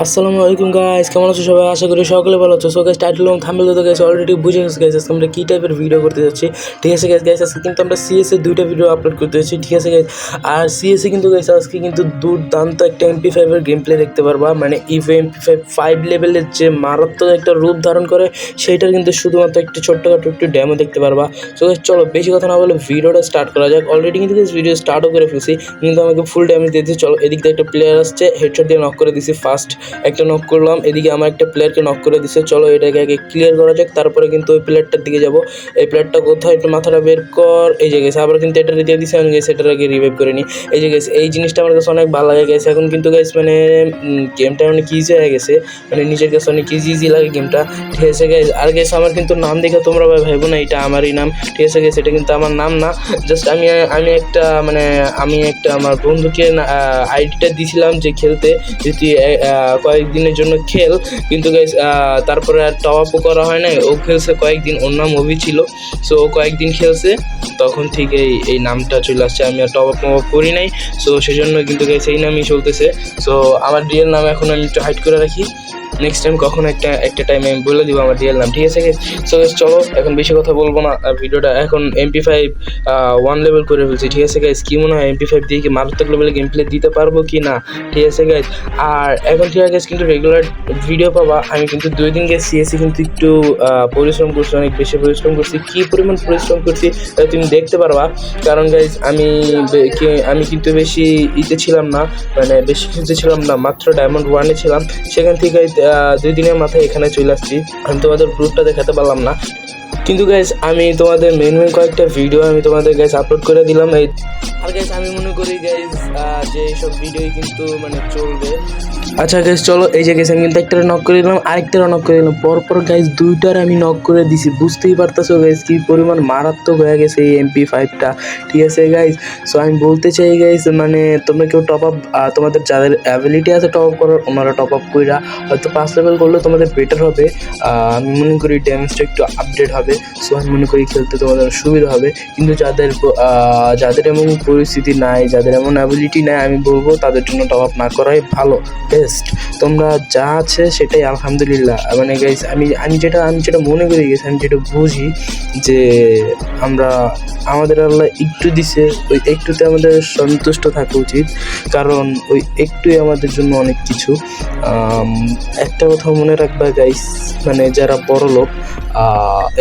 আসসালামু আলাইকুম গাইস, কেমন আছো সবাই? আশা করি সকলে ভালো আছো। সো গাইস, টাইটেল এবং থাম্বনেল তো গাইস অলরেডি বুঝে গেছো গাইস আজকে আমরা কী টাইপের ভিডিও করতে যাচ্ছি। ঠিক আছে গাইস, আজকে কিন্তু আমরা সিএসএ দুইটা ভিডিও আপলোড করতে যাচ্ছি। ঠিক আছে গাইস, আর সিএসএ কিন্তু গাইস আজকে কিন্তু দুর্দান্ত একটা MP5 এর গেম প্লে দেখতে পারবা। মানে ইভো MP5 5 লেভেলের যে মারাত্মক একটা রূপ ধারণ করে সেইটার কিন্তু শুধুমাত্র একটু ছোট্টখাটো একটু ডেমো দেখতে পারবা। সো গাইস চলো বেশি কথা না বলে ভিডিওটা স্টার্ট করা যাক। অলরেডি কিন্তু গাইস ভিডিও স্টার্টও করে ফেলছি, কিন্তু আমাকে ফুল ড্যামেজ দিয়েছে। চলো, এদিক দিয়ে একটা প্লেয়ার আসছে, হেডশট দিয়ে নক করে দিছি। ফার্স্ট একটা নক করলাম, এদিকে আমার একটা প্লেয়ারকে নক করে দিছে। চলো এটাকে আগে ক্লিয়ার করা যাক, তারপরে কিন্তু ওই প্লেয়ারটার দিকে যাব। এই প্লেয়ারটা কোথায়, একটু মাথাটা বের কর। এই যে গেছে, আবার কিন্তু এটা দিয়ে দিছে, আমি গেছে এটার আগে রিভাইভ করে নিই। এই যে গেছে, এই জিনিসটা আমার কাছে অনেক ভালো লাগে গেছে। এখন কিন্তু গাইস মানে গেমটা অনেক ইজি হয়ে গেছে, মানে নিজের কাছে অনেক ইজি লাগে গেমটা। ঠিক আছে গাইস, আর গেছে আমার কিন্তু নাম দেখে তোমরা ভাইবো না এটা আমারই নাম। ঠিক আছে গেছে, এটা কিন্তু আমার নাম না, জাস্ট আমি একটা আমার বন্ধুকে আইডিটা দিয়েছিলাম যে খেলতে, যদি কয়েকদিনের জন্য খেল। কিন্তু গাইস তারপরে আর টপ আপও করা হয় নাই। ও খেলছে কয়েকদিন, ওর নাম অভি ছিল। সো ও কয়েকদিন খেলছে, তখন থেকে এই নামটা চলে আসছে। আমি আর টপ আপ করি নাই, সো সেই জন্য কিন্তু গাইস এই নামই চলতেছে। সো আমার রিয়েল নাম এখন আমি একটু হাইড করে রাখি, নেক্সট টাইম কখনো একটা টাইমে আমি বলে দিব আমার রিয়েল নাম। ঠিক আছে গাইস, সো গাইস চলো এখন বেশি কথা বলবো না, ভিডিওটা এখন MP5 1 লেভেল করে ফেলছি। ঠিক আছে গাইস, কি মনে হয় MP5 দিয়ে কি মারাত্মক লেভেলে গেম প্লে দিতে পারবো কি না? ঠিক আছে গাইস, আর এখন ঠিক আছে কিন্তু রেগুলার ভিডিও পাবা। আমি কিন্তু 2 দিন গেছি সিএসি কিন্তু একটু পরিশ্রম করছি, অনেক বেশি পরিশ্রম করছি। কী পরিমাণ পরিশ্রম করছি তুমি দেখতে পারবা। কারণ গাইজ আমি কিন্তু বেশি ছিলাম না, মানে বেশি কিছুতে ছিলাম না, মাত্র ডায়মন্ড 1-এ ছিলাম। সেখান থেকে 2 দিনের মাথায় এখানে চলে আসছি। আমি তোমাদের প্রুফটা দেখাতে পারলাম না, কিন্তু গাইজ আমি তোমাদের মেন কয়েকটা ভিডিও আমি তোমাদের গাইজ আপলোড করে দিলাম। আর গাইজ আমি মনে করি গাইজ যে এইসব ভিডিওই কিন্তু মানে চলবে। আচ্ছা গাইজ চলো, এই যে গেছে আমি কিন্তু একটা নক করে দিলাম, আরেকটারও নক করে দিলাম, পরপর গাইজ 2টার আমি নক করে দিছি। বুঝতেই পারতেছো গাইজ কি পরিমাণ মারাত্মক হয়ে গেছে এই MP5টা। ঠিক আছে গাইজ, সো আমি বলতে চাই গাইজ, মানে তোমরা কেউ টপ আপ, তোমাদের যাদের অ্যাবিলিটি আছে টপ আপ করার, ওনারা টপ আপ কইরা হয়তো 5 লেভেল করলে তোমাদের বেটার হবে। আমি মনে করি ড্যামেজটা একটু আপডেট হবে, সো আমি মনে করি খেলতে তোমাদের সুবিধা হবে। কিন্তু যাদের এমন পরিস্থিতি নাই, যাদের এমন অ্যাবিলিটি নাই, আমি বলবো তাদের জন্য টপ আপ না করাই ভালো, বেস্ট। তোমরা যা আছে সেটাই আলহামদুলিল্লাহ। মানে গাইস আমি যেটা মনে করি গেছি, আমি যেটা বুঝি যে আমাদের আল্লাহ একটু দিছে, ওই একটুতে আমাদের সন্তুষ্ট থাকা উচিত, কারণ ওই একটুই আমাদের জন্য অনেক কিছু। একটা কথা মনে রাখবা গাইস, মানে যারা বড় লোক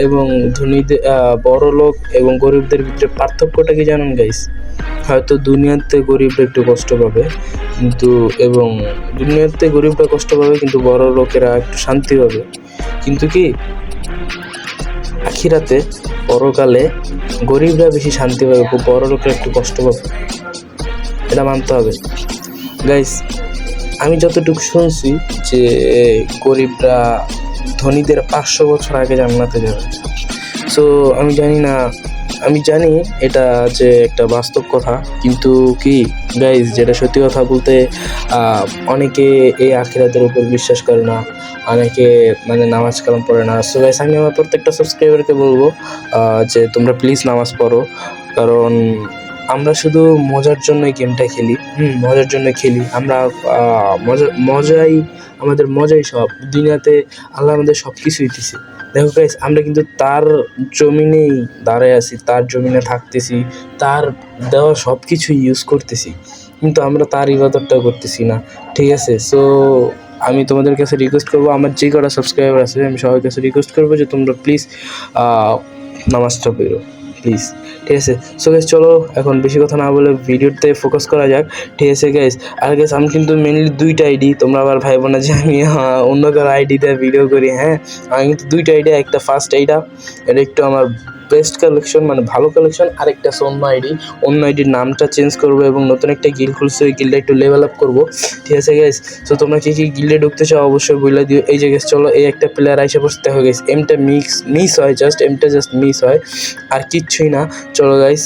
এবং ধনীদের, বড় লোক এবং গরিবদের ভিতরে পার্থক্যটা কি জানেন গাইস? হয়তো দুনিয়াতে গরিবরা একটু কষ্ট পাবে, কিন্তু এবং দুনিয়াতে গরিবরা কষ্ট পাবে, কিন্তু বড় লোকেরা একটু শান্তি পাবে। কিন্তু কি আখিরাতে, পরকালে গরিবরা বেশি শান্তি পাবে, বড় লোকেরা একটু কষ্ট পাবে, এটা মানতে হবে গাইস। আমি যতটুকু শুনছি যে গরিবরা ধনীদের 500 বছর আগে জান্নাতে যাবে। সো আমি জানি এটা যে একটা বাস্তব কথা, কিন্তু কি গাইজ, যেটা সত্যি কথা বলতে অনেকে এই আখিরাতের উপর বিশ্বাস করে না, অনেকে মানে নামাজ কালাম পড়ে না। সো গাইজ, আমি আমার প্রত্যেকটা সাবস্ক্রাইবারকে বলবো যে তোমরা প্লিজ নামাজ পড়ো, কারণ আমরা শুধু মজার জন্যই গেমটা খেলি। মজার জন্য খেলি আমরা, মজাই সব। দুনিয়াতে আল্লাহ আমাদের সব কিছুই দিছে। দেখো গাইস, আমরা কিন্তু তার জমিনেই দাঁড়ায় আছি, তার জমিনে থাকতেছি, তার দেওয়া সব কিছু ইউজ করতেছি, কিন্তু আমরা তার ইবাদতটাও করতেছি না। ঠিক আছে, সো আমি তোমাদের কাছে রিকোয়েস্ট করবো, আমার যে কটা সাবস্ক্রাইবার আছে আমি সবার কাছে রিকোয়েস্ট করবো যে তোমরা প্লিজ নামাজটা পড়ো প্লিজ। ঠিক আছে, সো গাইস চলো এখন বেশি কথা না বলে ভিডিওতে ফোকাস করা যাক। ঠিক আছে গাইস, আর গাইস আমি কিন্তু মেনলি 2টা আইডি, তোমরা আবার ভাইবো না যে আমি অন্য কারো আইডিতে ভিডিও করি। হ্যাঁ, আমি কিন্তু 2টা আইডি, একটা ফার্স্ট আইডা, এটা একটু আমার বেস্ট কালেকশন, মানে ভালো কালেকশন, আরেকটা অন্য আইডির নামটা চেঞ্জ করবো এবং নতুন একটা গিল্ড খুলছে, ওই গিল্ডটা একটু লেভেল আপ করবো। ঠিক আছে গাইস, সো তোমরা কি গিল্ডে ঢুকতে চাও অবশ্যই বলে দিও। এই যে গাইস চলো, এই একটা প্লেয়ার আইসা পড়ছে, দেখো গাইস এমটা মিস হয়, এমটা জাস্ট মিস হয়, আর কিচ্ছুই না। চলো গাইস,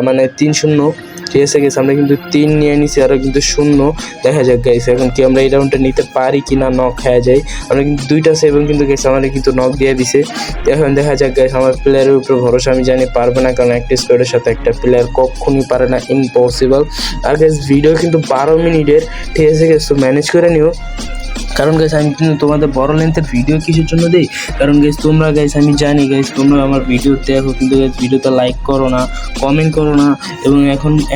মানে 3-0। ঠিক আছে গাইস, আমরা কিন্তু 3 নিয়ে নিছি, আরও কিন্তু 0। দেখা যাক গাইস এখন কি আমরা এই রাউন্ডটা নিতে পারি কি না, নক খেয়ে যায়। আমরা কিন্তু 2টা সেভেন কিন্তু গাইস আমাদের কিন্তু নক দিয়ে দিছে। এখন দেখা যাক গাইস, আমার প্লেয়ারের উপর ভরসা, আমি জানি পারবে না, কারণ একটা স্কোয়াডের সাথে একটা প্লেয়ার কখনই পারে না, ইম্পসিবল। আর গাইস ভিডিও কিন্তু 12 মিনিটের। ঠিক আছে গাইস, তো ম্যানেজ করে নিও। কারণ গাইস আমি কিন্তু তোমাদের বড় লেন্থের ভিডিও কিসের জন্য দিই, কারণ গাইস তোমরা গাইস আমি জানি গাইস তোমরা আমার ভিডিও দেখো কিন্তু গাইস ভিডিওতে লাইক করো না, কমেন্ট করো না, এবং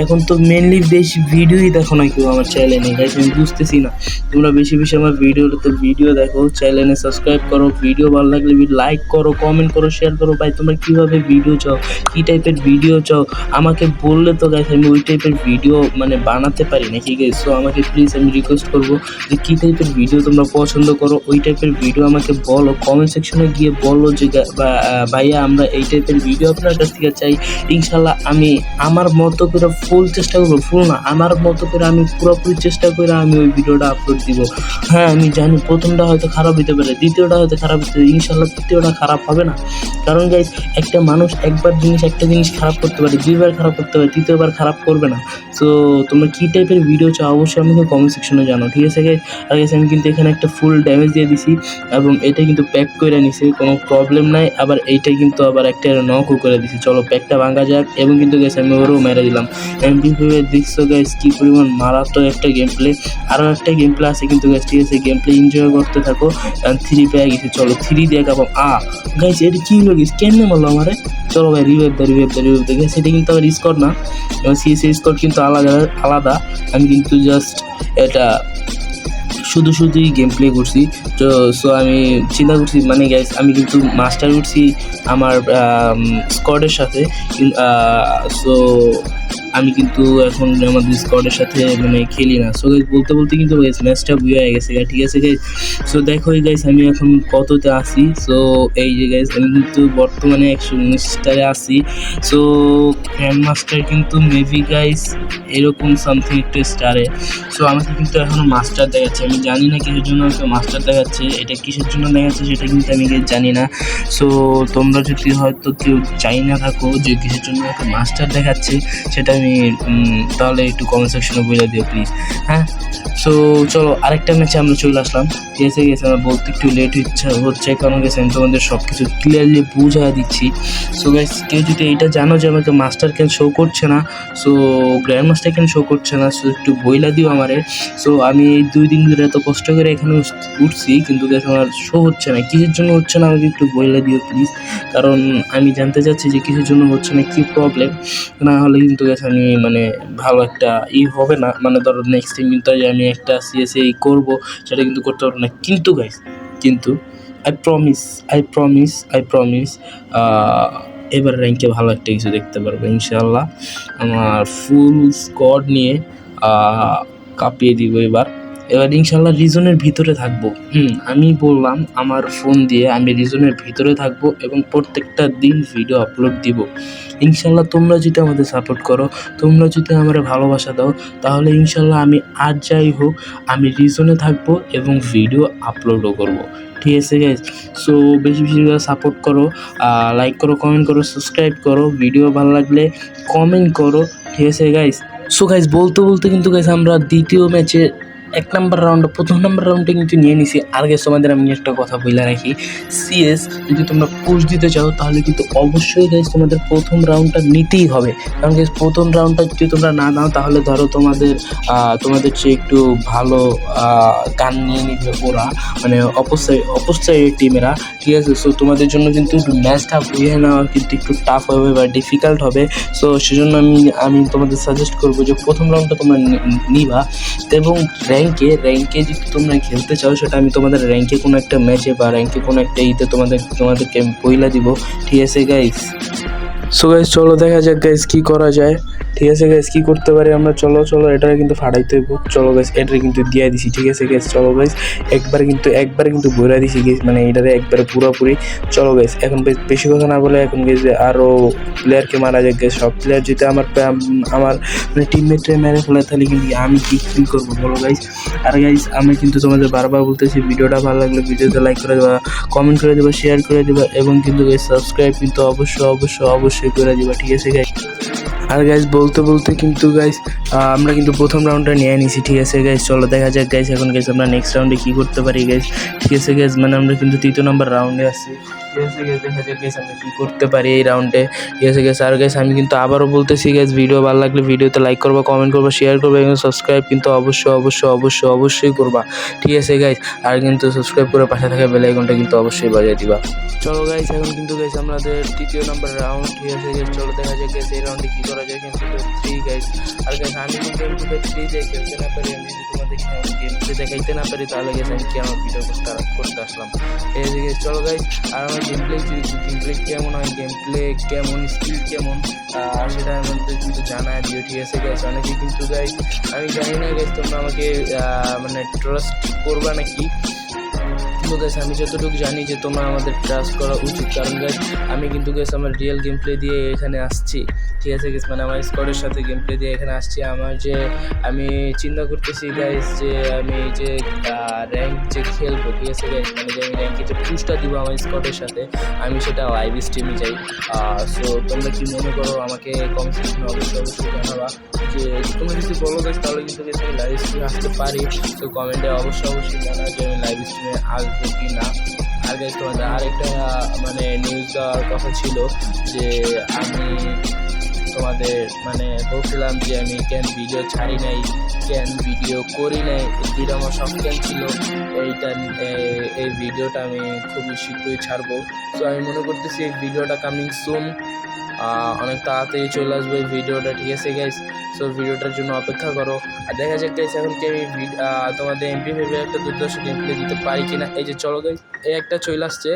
এখন তো মেনলি বেশি ভিডিওই দেখো না কেউ আমার চ্যানেলে গাইস। আমি বুঝতেছি না, তোমরা বেশি বেশি আমার ভিডিও দেখো, চ্যানেলে সাবস্ক্রাইব করো, ভিডিও ভালো লাগলে লাইক করো, কমেন্ট করো, শেয়ার করো। ভাই তোমরা কীভাবে ভিডিও চাও, কী টাইপের ভিডিও চাও আমাকে বললে তো গাইস আমি ওই টাইপের ভিডিও মানে বানাতে পারি নাকি গাইস। সো আমাকে প্লিজ আমি রিকোয়েস্ট করবো যে কী টাইপের ভিডিও তোমরা পছন্দ করো, ওই টাইপের ভিডিও আমাকে বলো, কমেন্ট সেকশনে গিয়ে বলো যে ভাইয়া আমরা এই টাইপের ভিডিও আপনার কাছ থেকে চাই। ইনশাল্লাহ আমি আমার মতো করে ফুল চেষ্টা করবো, ফুল না আমার মতো করে আমি পুরোপুরি চেষ্টা করে আমি ওই ভিডিওটা আপলোড দিব। হ্যাঁ আমি জানি প্রথমটা হয়তো খারাপ হতে পারে, দ্বিতীয়টা হয়তো খারাপ হতে পারে, ইনশাল্লাহ তৃতীয়টা খারাপ হবে না। কারণ গাইস একটা মানুষ একটা জিনিস খারাপ করতে পারে, দুইবার খারাপ করতে পারে, তৃতীয়বার খারাপ করবে না। সো তোমরা কী টাইপের ভিডিও চাও অবশ্যই আমাকে কমেন্ট সেকশনে জানো, ঠিক আছে গাইস। আর গাইস আমি কিন্তু এখানে একটা ফুল ড্যামেজ দিয়ে দিছি এবং এটা কিন্তু প্যাক করে নিছি, কোনো প্রবলেম নাই। আবার এইটা কিন্তু আবার একটা নকও করে দিছি। চলো প্যাকটা ভাঙা যাক, এবং কিন্তু গাইস আমি ওরও মেরে দিলাম। এমপিভাবে দেখছো গাইস কী পরিমাণ মারাত্মক একটা গেম প্লে। আরও একটা গেম প্লে আছে কিন্তু গাইস, ঠিক আছে গেম প্লে এনজয় করতে থাকো। 3 পেয়ে গেছি, চলো 3 দিয়ে কাপাম। গাইস এটা কী হলো গেছে, কেমনে বললো আমারে। চলো ভাই রিভাইভ দে গাইস, এটা কিন্তু আবার স্কোর না, সিএসএ স্কোর কিন্তু আলাদা। আমি কিন্তু জাস্ট এটা শুধুই গেম প্লে করছি। তো সো আমি চিন্তা করছি মানে গাইস আমি কিন্তু মাস্টার উঠছি আমার স্কোয়াডের সাথে। সো আমি কিন্তু এখন আমাদের স্কোয়াডের সাথে মানে খেলি না। সো গাইস বলতে কিন্তু গাইস ম্যাচটা বুয়ে হয়ে গেছে, ঠিক আছে গাইস। সো দেখো গাইস আমি এখন কততে আসি। সো এই যে গাইস আমি কিন্তু বর্তমানে 119 স্টারে আসি। সো গ্র্যান্ড মাস্টার কিন্তু মেবি গাইস এরকম সামথিং একটা স্টারে। সো আমাকে কিন্তু এখনও মাস্টার দেখাচ্ছে, আমি জানি না কিসের জন্য আমাকে মাস্টার দেখাচ্ছে, এটা কিসের জন্য দেখাচ্ছে সেটা কিন্তু আমি জানি না। সো তোমরা যদি হয়তো কেউ চাই না থাকো যে কিসের জন্য আমাকে মাস্টার দেখাচ্ছে সেটা আমি তাহলে একটু কমেন্ট সেকশনে বলে দিও প্লিজ। হ্যাঁ সো চলো আরেকটা ম্যাচে আমরা চলে আসলাম, ঠিক আছে গেছে। আমার বলতে একটু লেট হচ্ছে কারণ গেছে আমি তোমাদের সব কিছু ক্লিয়ারলি বুঝা দিচ্ছি। সো গাইস কেউ যদি এইটা জানো যে আমাকে মাস্টার কেন শো করছে না, সো গ্র্যান্ড মাস্টার কেন শো করছে না, সো একটু বইলা দিও আমারে। সো আমি এই 2 দিন ধরে এত কষ্ট করে এখানে উঠছি কিন্তু গেছে আমার শো হচ্ছে না, কিসের জন্য হচ্ছে না আমাকে একটু বইলা দিও প্লিজ, কারণ আমি জানতে চাচ্ছি যে কিসের জন্য হচ্ছে না, কী প্রবলেম। না হলে কিন্তু গেছে আমি মানে ভালো একটা হবে না, মানে ধরো নেক্সট টাইম কিন্তু আমি একটা সিএসএ করবো সেটা কিন্তু করতে পারবো না। কিন্তু গাইস কিন্তু আই প্রমিস এবার র্যাঙ্কে ভালো একটা কিছু দেখতে পারবো ইনশাআল্লাহ। আমার ফুল স্কোয়াড নিয়ে কাঁপিয়ে দিব এবার ইনশাল্লাহ রিজনের ভিতরে থাকবো। আমি বললাম আমার ফোন দিয়ে আমি রিজনের ভিতরে থাকবো এবং প্রত্যেকটা দিন ভিডিও আপলোড দিব ইনশাল্লাহ। তোমরা যদি আমাদের সাপোর্ট করো, তোমরা যদি আমার ভালোবাসা দাও, তাহলে ইনশাল্লাহ আমি আর যাই হোক আমি রিজনে থাকবো এবং ভিডিও আপলোডও করবো, ঠিক আছে গাইজ। সো বেশি করে সাপোর্ট করো, লাইক করো, কমেন্ট করো, সাবস্ক্রাইব করো, ভিডিও ভালো লাগলে কমেন্ট করো, ঠিক আছে গাইজ। সো গাইজ বলতে কিন্তু গাইজ আমরা দ্বিতীয় ম্যাচে 1 নম্বর রাউন্ডে প্রথম নম্বর রাউন্ডে কিন্তু নিয়ে নিছি। আর গাইস তোমাদের আমি একটা কথা বলে রাখি, সিএস যদি তোমরা পুশ দিতে চাও তাহলে কিন্তু অবশ্যই গাইস তোমাদের প্রথম রাউন্ডটা নিতেই হবে। কারণ গাইস প্রথম রাউন্ডটা যদি তোমরা না নাও তাহলে ধরো তোমাদের চেয়ে একটু ভালো গান নিয়ে নিবে ওরা, মানে অপোসাইড টিমেরা, ঠিক আছে। সো তোমাদের জন্য কিন্তু ম্যাচটা বুঝে নেওয়া কিন্তু একটু টাফ হবে বা ডিফিকাল্ট হবে। সো সেজন্য আমি তোমাদের সাজেস্ট করবো যে প্রথম রাউন্ডটা তোমরা নিবা। এবং র্যাঙ্কে যদি তোমরা খেলতে চাও সেটা আমি তোমাদের র্যাঙ্কে কোনো একটা ম্যাচে বা র্যাঙ্কে কোনো একটা তোমাদেরকে পয়লা দিব, ঠিক আছে গাইস। সো গাইস চলো দেখা যাক গাইস কী করা যায়, ঠিক আছে গাইস কী করতে পারি আমরা। চলো এটারে কিন্তু ফাটাইতে হইব। চলো গাইস এটারে কিন্তু দিয়ে দিছি, ঠিক আছে গাইস। চলো গাইস একবারে কিন্তু বইরা দিছি গাইস, মানে এটারে একবারে পুরোপুরি। চলো গাইস এখন বেশি কথা না বলে এখন গাইস আরও প্লেয়ারকে মারা যাক গাইস। সব প্লেয়ার যদি আমার মানে টিমমেটরে মেরে ফেলে তাহলে কিন্তু আমি কি ফিল করবো বলো গাইস। আর গাইস আমি কিন্তু তোমাদের বারবার বলতেছি ভিডিওটা ভালো লাগলে ভিডিওতে লাইক করে দেবা, কমেন্ট করে দেবা, শেয়ার করে দেবা এবং কিন্তু গাইস সাবস্ক্রাইব কিন্তু অবশ্যই করে দিবা, ঠিক আছে গাইস। আর গাইস বলতে কিন্তু গাইস আমরা কিন্তু প্রথম রাউন্ডটা নিয়ে নিছি, ঠিক আছে গাইস। চলো দেখা যাক গাইস এখন গাইস আমরা নেক্সট রাউন্ডে কী করতে পারি গাইস, ঠিক আছে গাইস। মানে আমরা কিন্তু 3য় নম্বর রাউন্ডে আছি। ঠিক আছে গাইস, দেখা যাক গাইস আমরা কি করতে পারি এই রাউন্ডে। ঠিক আছে গাইস, আর গাইস আমি কিন্তু আবারও বলতেছি গাইস, ভিডিও ভালো লাগলে ভিডিওতে লাইক করবা, কমেন্ট করবা, শেয়ার করবা এবং সাবস্ক্রাইব কিন্তু অবশ্যই করবা। ঠিক আছে গাইস, আর কিন্তু সাবস্ক্রাইব করে পাশে থাকা বেল আইকনটা কিন্তু অবশ্যই বাজিয়ে দিবা। চলো গাইস, এখন কিন্তু গাইস আমাদের তৃতীয় নাম্বার রাউন্ড। ঠিক আছে গাইস, চলো দেখা যাক গাইস এই রাউন্ডে কি করা যায়। কিন্তু 3 গাইস, আর গাইস আমি কিন্তু এমপিতে 3 দিয়ে খেলতে না পারি, আমি যদি তোমাদের গেম প্লে দেখাইতে না পারি তাহলে গাইস আমি কি আমার ভিডিও করতে আসলাম। ঠিক আছে গাইস, চলো গাইস, আর আমার গেম প্লে কেমন হয়, গেম প্লে কেমন, স্কিল কেমন, সেটা আমাদের কিন্তু জানায় দিও। ঠিক আছে গাইস, অনেকে কিন্তু গাইস আমি জানি না গাইস তোমরা আমাকে মানে ট্রাস্ট করবা নাকি, কিন্তু গাইস আমি যতটুকু জানি যে তোমরা আমাদের ট্রাস্ট করা উচিত, কারণ গাইস আমি কিন্তু গাইস আমার রিয়েল গেম প্লে দিয়ে এখানে আসছি। ঠিক আছে গাইস, মানে আমার স্কোয়াডের সাথে গেম প্লে দিয়ে এখানে আসছি। আমি চিন্তা করতেছি গাইস যে আমি যে র্যাঙ্ক যে খেলবো, ঠিক আছে গাইস, মানে যে আমি র্যাঙ্কে যে পুশটা দিব আমার স্কোয়াডের সাথে, আমি সেটা লাইভ স্ট্রিমে যাই। সো তোমরা কি মনে করো আমাকে কমেন্ট সেকশনে অবশ্যই জানাবা যে তোমরা যদি বলো গাইস তাহলে কিন্তু গাইস আমি লাইভ স্ট্রিমে আসতে পারি। তো কমেন্টে অবশ্যই জানাও যে আমি লাইভ স্ট্রিমে আসবো কি না। আর গাইস তোমাদের আরেকটা মানে নিউজ দেওয়ার কথা ছিল যে আমি তোমাদের মানে বলছিলাম যে আমি কেন ভিডিও ছাড়ি নাই, কেন ভিডিও করি নাই, ভিডিও আমার শখ কেন ছিল। এই ভিডিওটা আমি খুবই শীঘ্রই ছাড়বো। তো আমি মনে করতেছি এই ভিডিওটা কামিং সুন, অনেক তাড়াতাড়ি চলে আসবে এই ভিডিওটা। ঠিক আছে গাইস, সো ভিডিওটার জন্য অপেক্ষা করো। আর দেখা যাক গাইস এখন কি আমি তোমাদের MP5 একটা দুর্দর্শ গেম প্লে দিতে পারি কিনা। এই যে চলো গাইস, এই একটা চলে আসছে,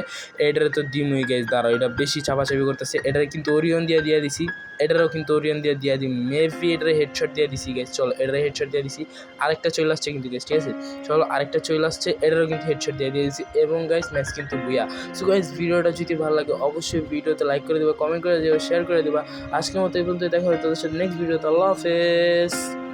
এটারে তো দিমই গাইস, দাঁড়াও এটা বেশি চাপাচাপি করতেছে। এটারে কিন্তু ওরিয়ন দিয়ে দিছি, এটারও কিন্তু ওরিয়ন দিয়ে দিই, মেবি এটারে হেডশট দিয়ে দিছি গাইস। চলো এটারে হেডশট দিয়ে দিছি, আরেকটা চলে আসছে কিন্তু গাইস। ঠিক আছে, চলো আরেকটা চলে আসছে, এটারও কিন্তু হেডশট দিয়ে দিয়েছি এবং গাইস ম্যাচ কিন্তু বুয়া। সো গাইস ভিডিওটা যদি ভালো লাগে অবশ্যই ভিডিওতে লাইক করে দেবা, কমেন্ট করে দেবা, শেয়ার করে দেবা। আজকের মতো এই পর্যন্ত, দেখা হবে তোদের সাথে নেক্সট ভিডিওতে। আল্লাহ হাফেজ।